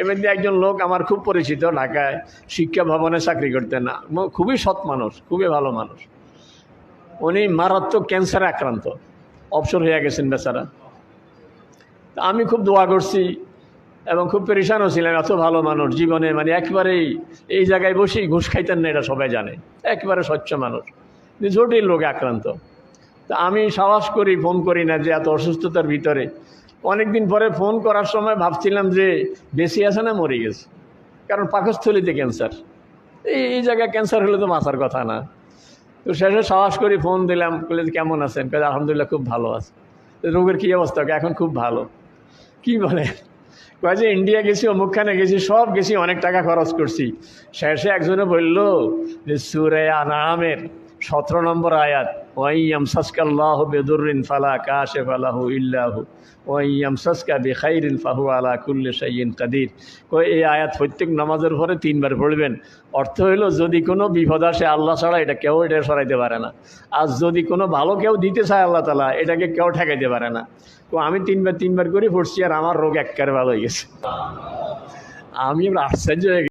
মধ্যে একজন লোক আমার খুব পরিচিত, ঢাকায় শিক্ষা ভবনে চাকরি করতেন না, খুবই সৎ মানুষ, খুবই ভালো মানুষ। উনি মারাত্মক ক্যান্সারে আক্রান্ত, অবসর হয়ে গেছেন বেচারা। তা আমি খুব দোয়া করছি এবং খুব পেরেশানও ছিলাম। এত ভালো মানুষ, জীবনে মানে একেবারেই এই জায়গায় বসেই ঘুষ খাইতেন না, এটা সবাই জানে, একেবারে স্বচ্ছ মানুষ, জটিল রোগে আক্রান্ত। তা আমি সাহস করি, ফোন করি না যে এত অসুস্থতার ভিতরে। অনেকদিন পরে ফোন করার সময় ভাবছিলাম যে বেশি আছে না মরে গেছে, কারণ পাকস্থলীতে ক্যান্সার, এই জায়গায় ক্যান্সার হলে তো বাঁচার কথা না। তো শেষে সাহস করি ফোন দিলাম, বলে কেমন আছেন? কাজে আলহামদুলিল্লাহ খুব ভালো আছে। রোগের কী অবস্থা? এখন খুব ভালো। কি বলে? কয়ে যে ইন্ডিয়া গেছি, অমুকখানে গেছি, সব গেছি, অনেক টাকা খরচ করছি। শেষে একজনে বলল যে সূরা আনআমের 17 নম্বর আয়াত, ওয়াই ইয়ামসাসকাল্লাহু বিদুররিন ফালা কাশিফা লাহু ইল্লা হু ওয়াই ইয়ামসাসকা বিখাইরিন ফাহুয়া আলা কুল্লি শাইইন কাদির। কই এই আয়াত প্রত্যেক নামাজের পরে 3 বার পড়বেন। অর্থ হইল যদি কোনো বিপদ আসে আল্লাহ ছাড়া এটা কেউ এটা সরাইতে পারে না, আর যদি কোনো ভালো কেউ দিতে চায় আল্লাহ তাআলা, এটাকে কেউ ঠেকাইতে পারে না। তো আমি 3 বার করে পড়ছি, আর আমার রোগ একেবারে ভালো হয়ে গেছে। আমি আশ্চর্য হয়ে